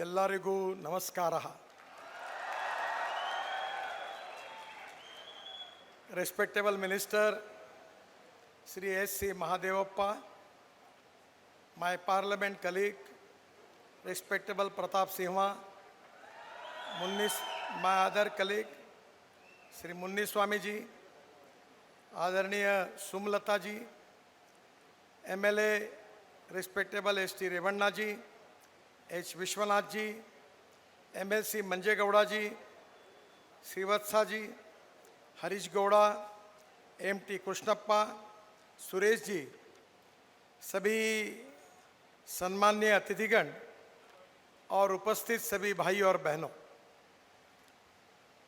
ಎಲ್ಲರಿಗೂ ನಮಸ್ಕಾರ. Respectable Minister Sri S.C. Mahadevappa, my Parliament colleague, Respectable Pratap Sinha, my other colleague, Sri Munni Swami ji, आदरणीय सुमलता जी, MLA Respectable S.T. Revanna जी, H. Vishwanath ji, MLC मंजेगौड़ा जी, श्रीवत्सा जी, Harish Gowda, MT Krishnappa, Suresh ji, सभी सम्माननीय अतिथिगण और उपस्थित सभी भाई और बहनों,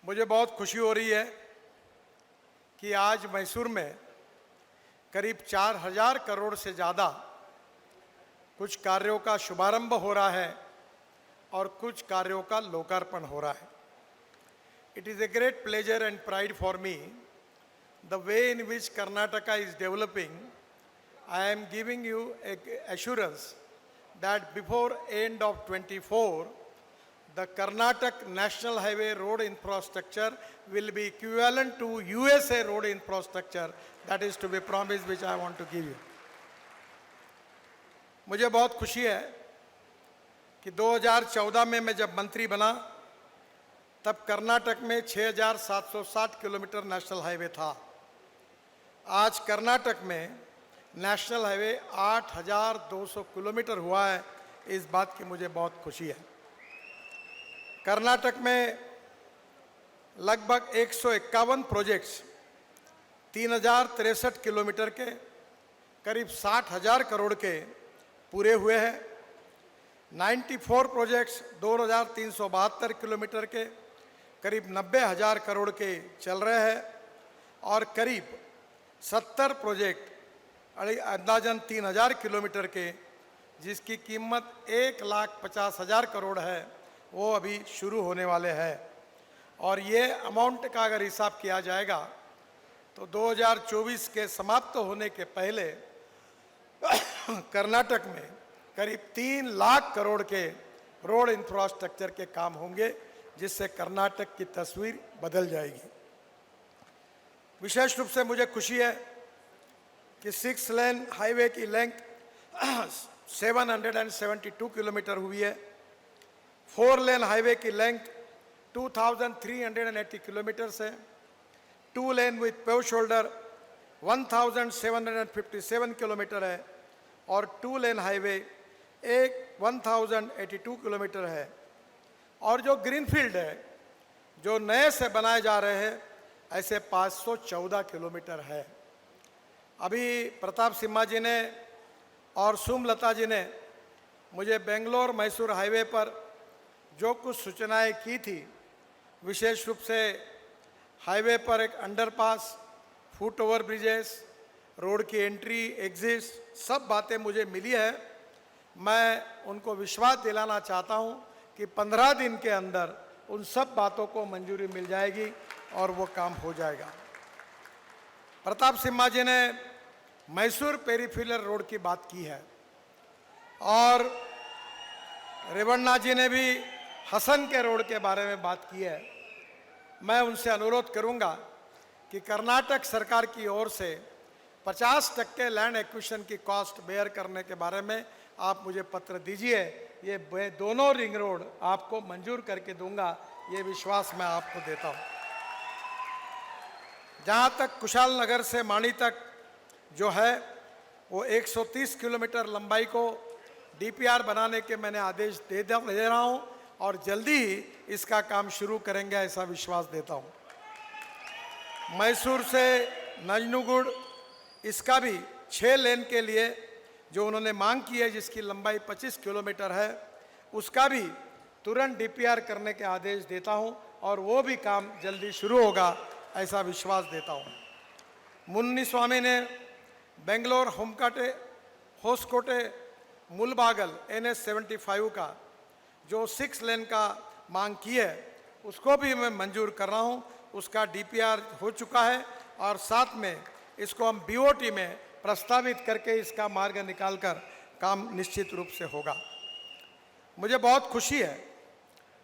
मुझे बहुत खुशी हो रही है कि आज मैसूर में करीब 4000 करोड़ से ज़्यादा कुछ कार्यों का शुभारंभ हो रहा है और कुछ कार्यों का लोकार्पण हो रहा है. It is a great pleasure and pride for me the way in which Karnataka is developing. I am giving you assurance that before end of 24, the Karnataka National Highway road infrastructure will be equivalent to USA road infrastructure. That is to be promised, which I want to give you. मुझे बहुत खुशी है कि 2014 में मैं जब मंत्री बना तब कर्नाटक में 6760 किलोमीटर नेशनल हाईवे था. आज कर्नाटक में नेशनल हाईवे 8200 किलोमीटर हुआ है. इस बात की मुझे बहुत खुशी है. कर्नाटक में लगभग 151 प्रोजेक्ट्स 3063 किलोमीटर के करीब 60,000 करोड़ के पूरे हुए हैं. 94 प्रोजेक्ट्स 2372 किलोमीटर के करीब 90,000 करोड़ के चल रहे हैं और करीब 70 प्रोजेक्ट अंदाजन 3000 किलोमीटर के जिसकी कीमत 1,50,000 करोड़ है वो अभी शुरू होने वाले हैं. और ये अमाउंट का अगर हिसाब किया जाएगा तो 2024 के समाप्त होने के पहले कर्नाटक में करीब 3 लाख करोड़ के रोड इंफ्रास्ट्रक्चर के काम होंगे जिससे कर्नाटक की तस्वीर बदल जाएगी. विशेष रूप से मुझे खुशी है कि 6 लेन हाईवे की लेंथ 772 किलोमीटर हुई है. 4 लेन हाईवे की लेंथ 2380 किलोमीटर है. 2 लेन विथ पेव शोल्डर 1757 किलोमीटर है और 2 लेन हाईवे 1082 किलोमीटर है. और जो ग्रीनफील्ड है जो नए से बनाए जा रहे हैं ऐसे 514 किलोमीटर है. अभी प्रताप सिम्हा जी ने और सुमलता जी ने मुझे बेंगलोर मैसूर हाईवे पर जो कुछ सूचनाएं की थी, विशेष रूप से हाईवे पर एक underpass, foot over bridges, road की एंट्री एग्जिट, सब बातें मुझे मिली है. मैं उनको विश्वास दिलाना चाहता हूं कि 15 दिन के अंदर उन सब बातों को मंजूरी मिल जाएगी और वो काम हो जाएगा. प्रताप सिम्हा जी ने मैसूर पेरीफेरल रोड की बात की है और रेवन्ना जी ने भी हसन के रोड के बारे में बात की है. मैं उनसे अनुरोध करूंगा कि कर्नाटक सरकार की ओर से 50% लैंड एक्विजिशन की कॉस्ट बेयर करने के बारे में आप मुझे पत्र दीजिए. ये दोनों रिंग रोड आपको मंजूर करके दूंगा, ये विश्वास मैं आपको देता हूँ. जहाँ तक कुशाल नगर से माणी तक जो है वो 130 किलोमीटर लंबाई को DPR बनाने के मैंने आदेश दे रहा हूँ और जल्दी ही इसका काम शुरू करेंगे ऐसा विश्वास देता हूँ. मैसूर से नंजनगुड़ इसका भी 6 लेन के लिए जो उन्होंने मांग की है जिसकी लंबाई 25 किलोमीटर है उसका भी तुरंत DPR करने के आदेश देता हूं और वो भी काम जल्दी शुरू होगा ऐसा विश्वास देता हूं. मुन्नी स्वामी ने बेंगलोर होसकोटे मुलबागल NH 75 का जो 6 लेन का मांग की है उसको भी मैं मंजूर कर रहा हूं. उसका DPR हो चुका है और साथ में इसको हम BOT में प्रस्तावित करके इसका मार्ग निकालकर काम निश्चित रूप से होगा. मुझे बहुत खुशी है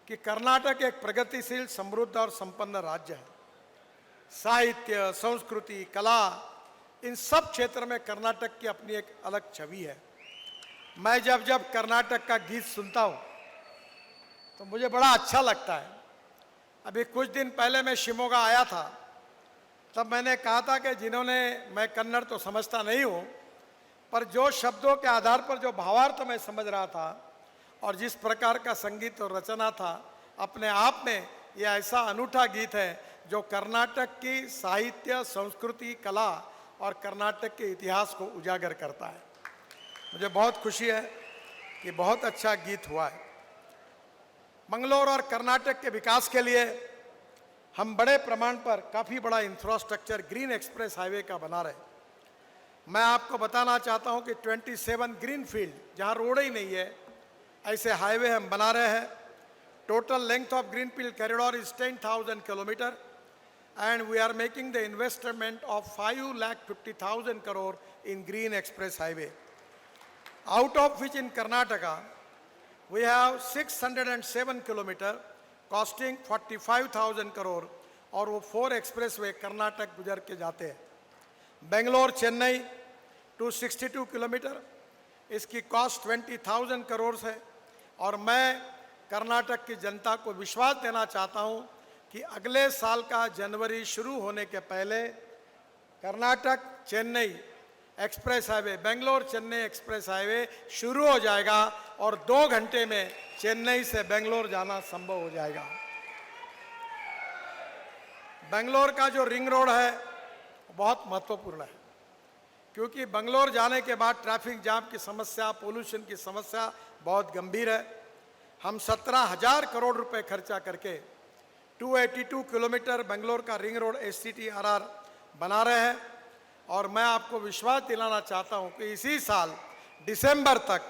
कि कर्नाटक एक प्रगतिशील, समृद्ध और संपन्न राज्य है। साहित्य, संस्कृति, कला, इन सब क्षेत्र में कर्नाटक की अपनी एक अलग छवि है। मैं जब जब कर्नाटक का गीत सुनता हूँ तो मुझे बड़ा अच्छा लगता है। अभी कुछ दिन पहले मैं शिमोगा आया था, तब मैंने कहा था कि जिन्होंने, मैं कन्नड़ तो समझता नहीं हूँ, पर जो शब्दों के आधार पर जो भावार्थ मैं समझ रहा था और जिस प्रकार का संगीत और रचना था, अपने आप में यह ऐसा अनूठा गीत है जो कर्नाटक की साहित्य, संस्कृति, कला और कर्नाटक के इतिहास को उजागर करता है। मुझे बहुत खुशी है कि बहुत अच्छा गीत हुआ है। मंगलोर और कर्नाटक के विकास के लिए हम बड़े प्रमाण पर काफ़ी बड़ा इंफ्रास्ट्रक्चर ग्रीन एक्सप्रेस हाईवे का बना रहे। मैं आपको बताना चाहता हूं कि 27 ग्रीन फील्ड, जहां रोड ही नहीं है, ऐसे हाईवे हम बना रहे हैं। Total length of green field corridor is 10,000 kilometre and we are making the investment of 5,50,000 crore in green express highway, out of which in Karnataka we have 607 kilometer costing 45,000 crore, और वो 4 express way Karnataka गुजर के जाते हैं। Bangalore Chennai 262 kilometre, इसकी cost 20,000 crore है। और मैं कर्नाटक की जनता को विश्वास देना चाहता हूं कि अगले साल का जनवरी शुरू होने के पहले Karnataka Chennai express highway, Bangalore Chennai express highway शुरू हो जाएगा और 2 घंटे में चेन्नई से बेंगलोर जाना संभव हो जाएगा। बेंगलोर का जो रिंग रोड है बहुत महत्वपूर्ण है, क्योंकि बेंगलोर जाने के बाद ट्रैफिक जाम की समस्या, पोल्यूशन की समस्या बहुत गंभीर है। हम 17,000 करोड़ रुपए खर्चा करके 282 किलोमीटर बेंगलोर का रिंग रोड SCTRR बना रहे हैं, और मैं आपको विश्वास दिलाना चाहता हूं कि इसी साल दिसंबर तक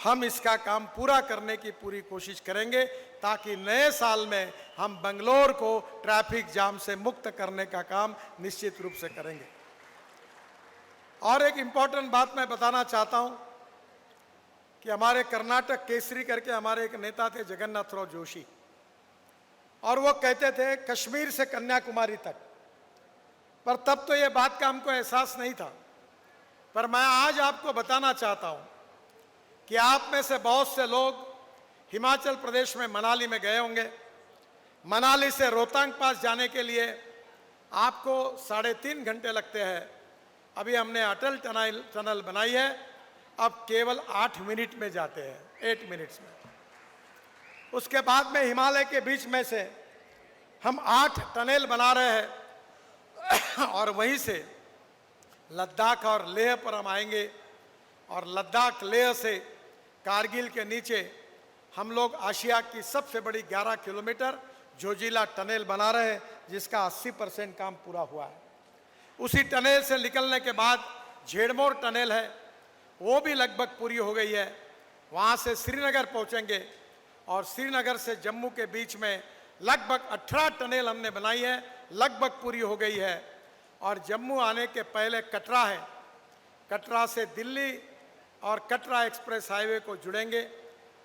हम इसका काम पूरा करने की पूरी कोशिश करेंगे, ताकि नए साल में हम बेंगलोर को ट्रैफिक जाम से मुक्त करने का काम निश्चित रूप से करेंगे। और एक इम्पॉर्टेंट बात मैं बताना चाहता हूं कि हमारे कर्नाटक केसरी करके हमारे एक नेता थे, जगन्नाथराव जोशी, और वो कहते थे कश्मीर से कन्याकुमारी तक, पर तब तो ये बात का हमको एहसास नहीं था। पर मैं आज आपको बताना चाहता हूं कि आप में से बहुत से लोग हिमाचल प्रदेश में मनाली में गए होंगे। मनाली से रोहतांग पास जाने के लिए आपको 3.5 घंटे लगते हैं। अभी हमने अटल टनल बनाई है, अब केवल 8 मिनट में जाते हैं, 8 मिनट्स में। उसके बाद में हिमालय के बीच में से हम 8 टनल बना रहे हैं, और वहीं से लद्दाख और लेह पर हम आएंगे, और लद्दाख लेह से कारगिल के नीचे हम लोग आशिया की सबसे बड़ी 11 किलोमीटर जोजिला टनल बना रहे हैं, जिसका 80% काम पूरा हुआ है। उसी टनल से निकलने के बाद झेड़मोर टनल है, वो भी लगभग पूरी हो गई है। वहाँ से श्रीनगर पहुँचेंगे, और श्रीनगर से जम्मू के बीच में लगभग 18 टनल हमने बनाई है, लगभग पूरी हो गई है। और जम्मू आने के पहले कटरा है, कटरा से दिल्ली और कटरा एक्सप्रेस हाईवे को जुड़ेंगे,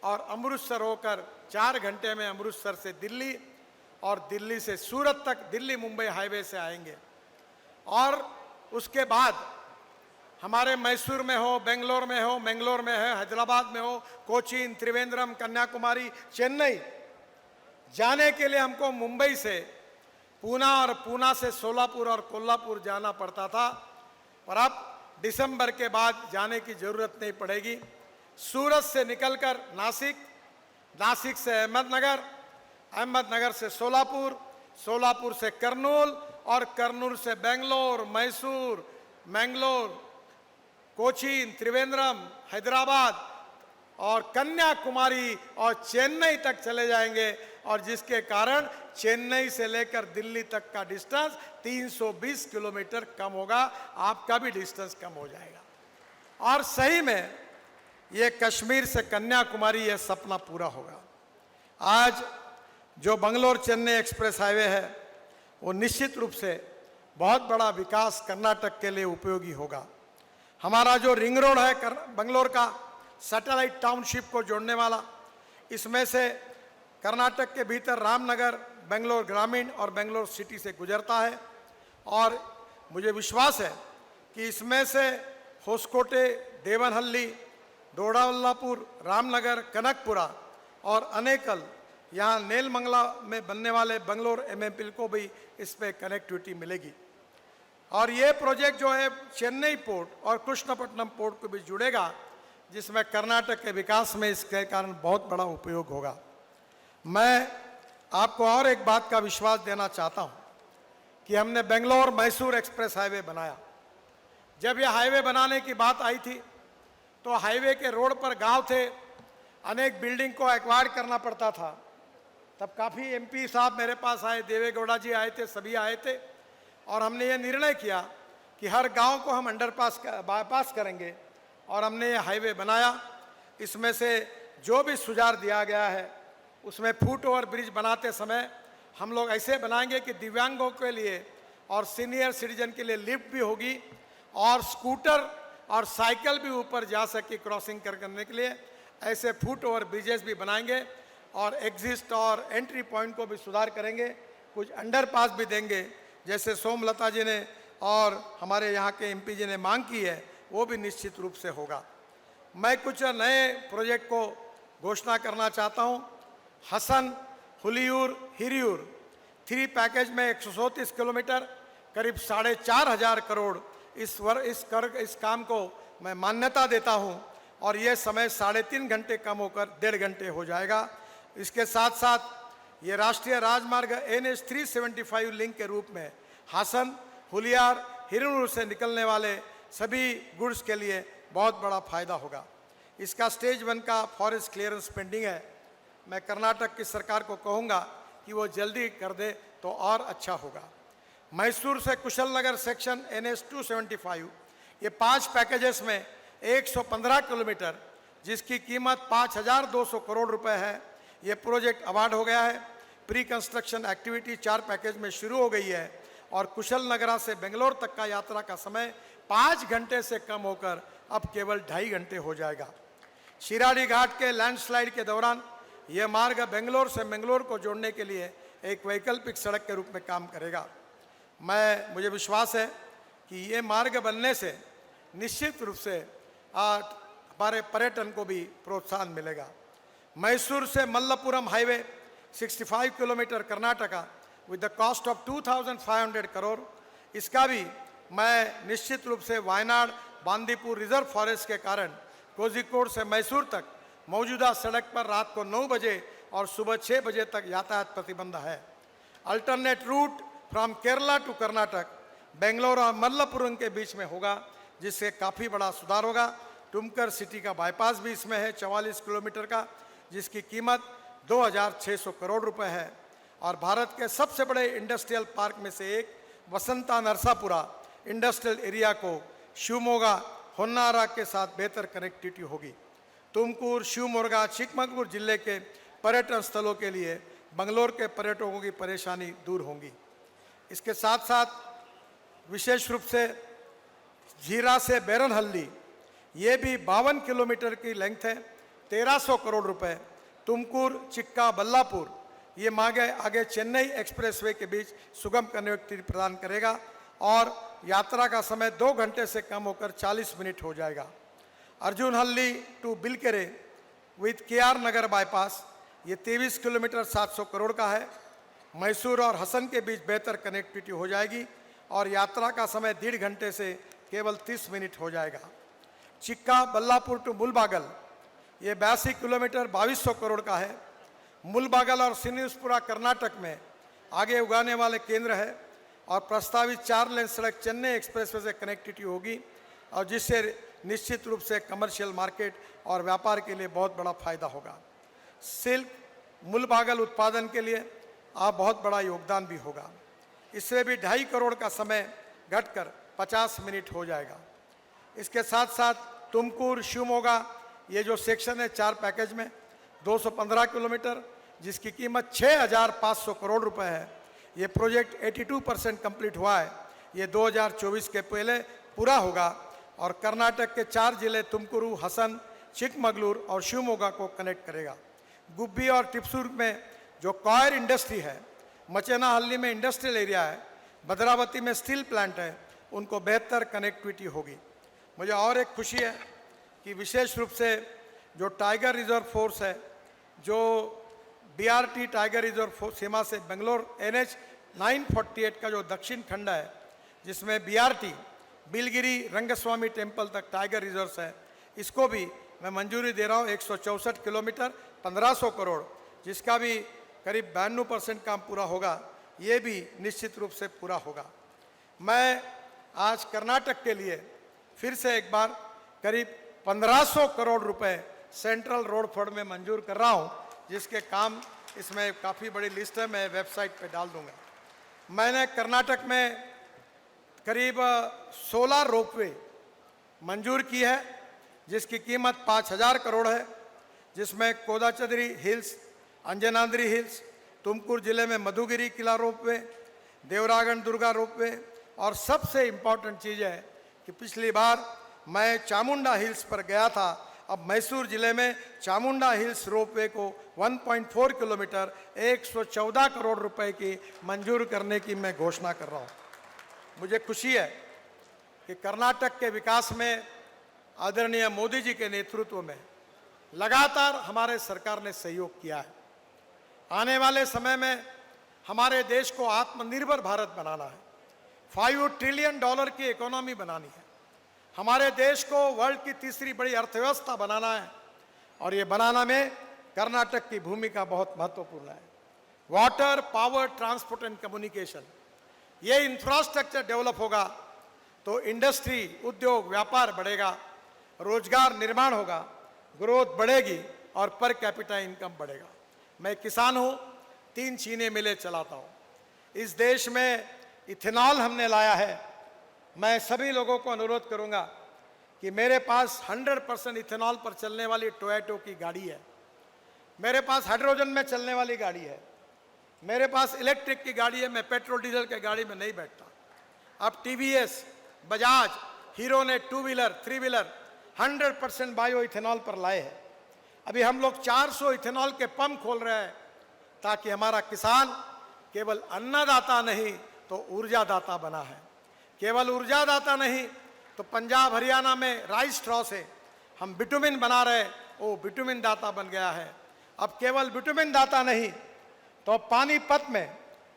और अमृतसर होकर 4 घंटे में अमृतसर से दिल्ली, और दिल्ली से सूरत तक दिल्ली मुंबई हाईवे से आएंगे। और उसके बाद हमारे मैसूर में हो, बेंगलोर में हो, मैंगलोर में है, हैदराबाद में हो, कोचीन, त्रिवेंद्रम, कन्याकुमारी, चेन्नई जाने के लिए हमको मुंबई से पूना, और पूना से सोलापुर और कोल्हापुर जाना पड़ता था, पर अब दिसंबर के बाद जाने की जरूरत नहीं पड़ेगी। सूरत से निकलकर नासिक, नासिक से अहमदनगर, अहमदनगर से सोलापुर, सोलापुर से कर्नूल, और कर्नूल से बेंगलोर, मैसूर, मैंगलोर, कोचीन, त्रिवेंद्रम, हैदराबाद और कन्याकुमारी और चेन्नई तक चले जाएंगे, और जिसके कारण चेन्नई से लेकर दिल्ली तक का डिस्टेंस 320 किलोमीटर कम होगा, आपका भी डिस्टेंस कम हो जाएगा। और सही में ये कश्मीर से कन्याकुमारी ये सपना पूरा होगा। आज जो बेंगलोर चेन्नई एक्सप्रेस हाईवे है वो निश्चित रूप से बहुत बड़ा विकास कर्नाटक के लिए उपयोगी होगा। हमारा जो रिंग रोड है बेंगलोर का, सैटेलाइट टाउनशिप को जोड़ने वाला, इसमें से कर्नाटक के भीतर रामनगर, बेंगलोर ग्रामीण और बेंगलोर सिटी से गुजरता है और मुझे विश्वास है कि इसमें से होसकोटे, देवनहल्ली, दोडावल्लापुर, रामनगर, कनकपुरा और अनेकल, यहाँ नेलमंगला में बनने वाले बेंगलोर एमएमपी को भी इस पर कनेक्टिविटी मिलेगी। और ये प्रोजेक्ट जो है चेन्नई पोर्ट और कृष्णपट्टनम पोर्ट को भी जुड़ेगा, जिसमें कर्नाटक के विकास में इसके कारण बहुत बड़ा उपयोग होगा। मैं आपको और एक बात का विश्वास देना चाहता हूँ कि हमने बेंगलोर मैसूर एक्सप्रेस हाईवे बनाया। जब यह हाईवे बनाने की बात आई थी तो हाईवे के रोड पर गांव थे, अनेक बिल्डिंग को एक्वायर करना पड़ता था। तब काफ़ी एमपी साहब मेरे पास आए, देवेगौड़ा जी आए थे, सभी आए थे और हमने ये निर्णय किया कि हर गांव को हम अंडरपास बाईपास करेंगे और हमने ये हाईवे बनाया। इसमें से जो भी सुझाव दिया गया है उसमें फुट ओवर ब्रिज बनाते समय हम लोग ऐसे बनाएंगे कि दिव्यांगों के लिए और सीनियर सिटीजन के लिए लिफ्ट भी होगी और स्कूटर और साइकिल भी ऊपर जा सके क्रॉसिंग करने के लिए। ऐसे फुट ओवर ब्रिजेस भी बनाएंगे और एग्जिस्ट और एंट्री पॉइंट को भी सुधार करेंगे। कुछ अंडरपास भी देंगे, जैसे सोमलता जी ने और हमारे यहाँ के एमपी जी ने मांग की है, वो भी निश्चित रूप से होगा। मैं कुछ नए प्रोजेक्ट को घोषणा करना चाहता हूँ। हसन, हुलियूर, हिरियूर 3 पैकेज में 134 किलोमीटर, करीब 4,500 करोड़ इस काम को मैं मान्यता देता हूँ और ये समय 3.5 घंटे कम होकर 1.5 घंटे हो जाएगा। इसके साथ साथ ये राष्ट्रीय राजमार्ग NH 375 लिंक के रूप में हासन, हुलियार, हिरियूर से निकलने वाले सभी गुड्स के लिए बहुत बड़ा फायदा होगा। इसका स्टेज 1 का फॉरेस्ट क्लियरेंस पेंडिंग है। मैं कर्नाटक की सरकार को कहूँगा कि वो जल्दी कर दे तो और अच्छा होगा। मैसूर से कुशलनगर सेक्शन NH 275, ये 5 पैकेजेस में 115 किलोमीटर, जिसकी कीमत 5,200 करोड़ रुपए है। ये प्रोजेक्ट अवार्ड हो गया है। प्री कंस्ट्रक्शन एक्टिविटी 4 पैकेज में शुरू हो गई है और कुशलनगरा से बेंगलोर तक का यात्रा का समय 5 घंटे से कम होकर अब केवल 2.5 घंटे हो जाएगा। शिराडी घाट के लैंडस्लाइड के दौरान यह मार्ग बेंगलोर से मंगलोर को जोड़ने के लिए एक वैकल्पिक सड़क के रूप में काम करेगा। मुझे विश्वास है कि ये मार्ग बनने से निश्चित रूप से हमारे पर्यटन को भी प्रोत्साहन मिलेगा। मैसूर से Malappuram highway 65 kilometre Karnataka with the cost of 2,500 crore, इसका भी मैं निश्चित रूप से वायनाड बांदीपुर रिजर्व फॉरेस्ट के कारण कोझिकोड से मैसूर तक मौजूदा सड़क पर रात को 9 बजे और सुबह 6 बजे तक यातायात प्रतिबंध है। Alternate route from Kerala to Karnataka Bangalore और मल्लपुरम के बीच में होगा, जिससे काफ़ी बड़ा सुधार होगा। टुमकर सिटी का बाईपास भी इसमें है 44 किलोमीटर का, जिसकी कीमत 2,600 करोड़ रुपए है। और भारत के सबसे बड़े इंडस्ट्रियल पार्क में से एक वसंता नरसापुरा इंडस्ट्रियल एरिया को शिवमोगा, होन्नारा के साथ बेहतर कनेक्टिविटी होगी। तुमकुर, शिवमोगा, चिकमगलूर जिले के पर्यटन स्थलों के लिए बंगलोर के पर्यटकों की परेशानी दूर होगी। इसके साथ साथ विशेष रूप से झीरा से बेरनहल्ली, ये भी 52 किलोमीटर की लेंथ है, 1,300 करोड़ रुपए। तुमकुर, चिक्का, बल्लापुर, ये आगे चेन्नई एक्सप्रेसवे के बीच सुगम कनेक्टिविटी प्रदान करेगा और यात्रा का समय 2 घंटे से कम होकर 40 मिनट हो जाएगा। Arjunahalli to Bilkere with KR Nagar bypass, ये 23 किलोमीटर 700 करोड़ का है। मैसूर और हसन के बीच बेहतर कनेक्टिविटी हो जाएगी और यात्रा का समय 1.5 घंटे से केवल 30 मिनट हो जाएगा। चिक्का बल्लापुर टू मुलबागल, ये 82 किलोमीटर 2200 करोड़ का है। मुलबागल और सिनीसपुरा कर्नाटक में आगे उगाने वाले केंद्र है और प्रस्तावित 4 लेन सड़क चेन्नई एक्सप्रेसवे से कनेक्टिविटी होगी और जिससे निश्चित रूप से कमर्शियल मार्केट और व्यापार के लिए बहुत बड़ा फायदा होगा। सिल्क मुलबागल उत्पादन के लिए बहुत बड़ा योगदान भी होगा। इससे भी 2.5 करोड़ का समय घटकर 50 मिनट हो जाएगा। इसके साथ साथ तुमकुर, शिवमोगा, ये जो सेक्शन है 4 पैकेज में 215 किलोमीटर, जिसकी कीमत 6,500 करोड़ रुपए है। ये प्रोजेक्ट 82% कंप्लीट हुआ है। ये 2024 के पहले पूरा होगा और कर्नाटक के 4 जिले तुमकुरु, हसन, चिकमगलूर और शिवमोगा को कनेक्ट करेगा। गुब्बी और टिपसूर में जो कॉयर इंडस्ट्री है, मचेनाहल्ली में इंडस्ट्रियल एरिया है, भद्रावती में स्टील प्लांट है, उनको बेहतर कनेक्टिविटी होगी। मुझे और एक खुशी है कि विशेष रूप से जो टाइगर रिजर्व फोर्स है, जो बीआरटी टाइगर रिजर्व सीमा से बेंगलोर NH 948 का जो दक्षिण खंड है, जिसमें बीआरटी बिलगिरी रंगस्वामी टेम्पल तक टाइगर रिजर्व्स है, इसको भी मैं मंजूरी दे रहा हूँ। 164 किलोमीटर 1500 करोड़, जिसका भी करीब 92% काम पूरा होगा, ये भी निश्चित रूप से पूरा होगा। मैं आज कर्नाटक के लिए फिर से एक बार करीब 1500 करोड़ रुपए सेंट्रल रोड फंड में मंजूर कर रहा हूँ, जिसके काम इसमें काफ़ी बड़ी लिस्ट है, मैं वेबसाइट पे डाल दूंगा। मैंने कर्नाटक में करीब 16 रोपवे मंजूर की है, जिसकी कीमत 5000 करोड़ है, जिसमें कोदाचद्री हिल्स, अंजनाद्री हिल्स, तुमकुर जिले में मधुगिरी किला रोपवे, देवरागन दुर्गा रोपवे, और सबसे इम्पॉर्टेंट चीज़ है कि पिछली बार मैं चामुंडा हिल्स पर गया था, अब मैसूर जिले में चामुंडा हिल्स रोपवे को 1.4 किलोमीटर 114 करोड़ रुपए की मंजूर करने की मैं घोषणा कर रहा हूँ। मुझे खुशी है कि कर्नाटक के विकास में आदरणीय मोदी जी के नेतृत्व में लगातार हमारे सरकार ने सहयोग किया है। आने वाले समय में हमारे देश को आत्मनिर्भर भारत बनाना है, $5 ट्रिलियन की इकोनॉमी बनानी है, हमारे देश को वर्ल्ड की तीसरी बड़ी अर्थव्यवस्था बनाना है, और ये बनाना में कर्नाटक की भूमिका बहुत महत्वपूर्ण है। Water, power, transport and communication, ये इंफ्रास्ट्रक्चर डेवलप होगा तो इंडस्ट्री, उद्योग, व्यापार बढ़ेगा, रोजगार निर्माण होगा, ग्रोथ बढ़ेगी और पर कैपिटा इनकम बढ़ेगा। मैं किसान हूँ, 3 चीनी मिलें चलाता हूँ। इस देश में इथेनॉल हमने लाया है। मैं सभी लोगों को अनुरोध करूंगा कि मेरे पास 100% इथेनॉल पर चलने वाली टोयोटो की गाड़ी है, मेरे पास हाइड्रोजन में चलने वाली गाड़ी है, मेरे पास इलेक्ट्रिक की गाड़ी है, मैं पेट्रोल डीजल की गाड़ी में नहीं बैठता। अब TVS, बजाज, हीरो ने 2 व्हीलर 3 व्हीलर 100% बायो इथेनॉल पर लाए हैं। अभी हम लोग 400 इथेनॉल के पंप खोल रहे हैं, ताकि हमारा किसान केवल अन्नदाता नहीं तो ऊर्जादाता बना है। केवल ऊर्जादाता नहीं तो पंजाब हरियाणा में राइस स्ट्रॉ से हम बिटुमिन बना रहे, वो बिटुमिन दाता बन गया है। अब केवल बिटुमिन दाता नहीं तो पानीपत में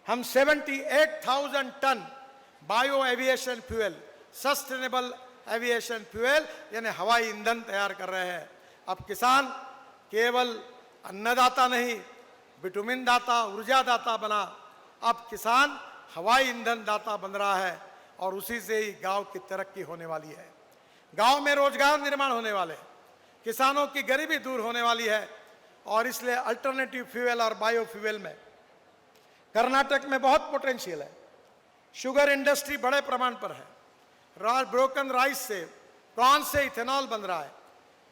हम 78,000 tonne bio aviation fuel, sustainable aviation fuel यानी हवाई ईंधन तैयार कर रहे हैं। अब किसान केवल अन्नदाता नहीं, बिटुमिन दाता, ऊर्जा दाता बना, अब किसान हवाई ईंधन दाता बन रहा है, और उसी से ही गांव की तरक्की होने वाली है। गांव में रोजगार निर्माण होने वाले, किसानों की गरीबी दूर होने वाली है, और इसलिए अल्टरनेटिव फ्यूल और बायो फ्यूल में कर्नाटक में बहुत पोटेंशियल है। शुगर इंडस्ट्री बड़े प्रमाण पर है, ब्रोकन राइस से, कॉर्न से इथेनॉल बन रहा है,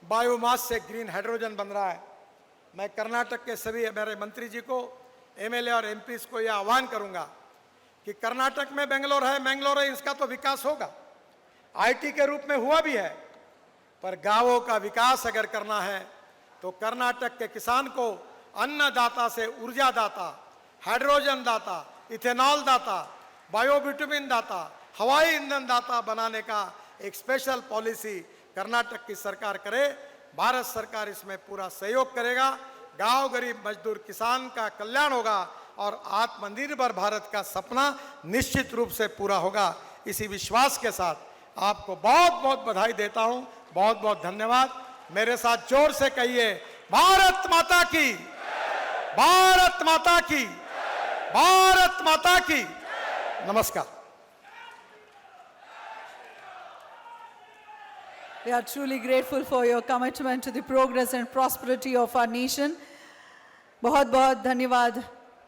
बायोमास से ग्रीन हाइड्रोजन बन रहा है। मैं कर्नाटक के सभी मेरे मंत्री जी को, MLA और MPs को यह आह्वान करूंगा कि कर्नाटक में बेंगलोर है, मैंगलोर है, इसका तो विकास होगा, IT के रूप में हुआ भी है, पर गांवों का विकास अगर करना है तो कर्नाटक के किसान को अन्नदाता से ऊर्जादाता, हाइड्रोजन दाता, इथेनॉल दाता, बायोबिटुमिन दाता, हवाई ईंधन दाता बनाने का एक स्पेशल पॉलिसी कर्नाटक की सरकार करे। भारत सरकार इसमें पूरा सहयोग करेगा। गांव, गरीब, मजदूर, किसान का कल्याण होगा और आत्मनिर्भर भारत का सपना निश्चित रूप से पूरा होगा। इसी विश्वास के साथ आपको बहुत बहुत बधाई देता हूं। बहुत बहुत धन्यवाद। मेरे साथ जोर से कहिए, भारत माता की, भारत माता की, भारत माता की। नमस्कार। We are truly grateful for your commitment to the progress and prosperity of our nation. बहुत बहुत धन्यवाद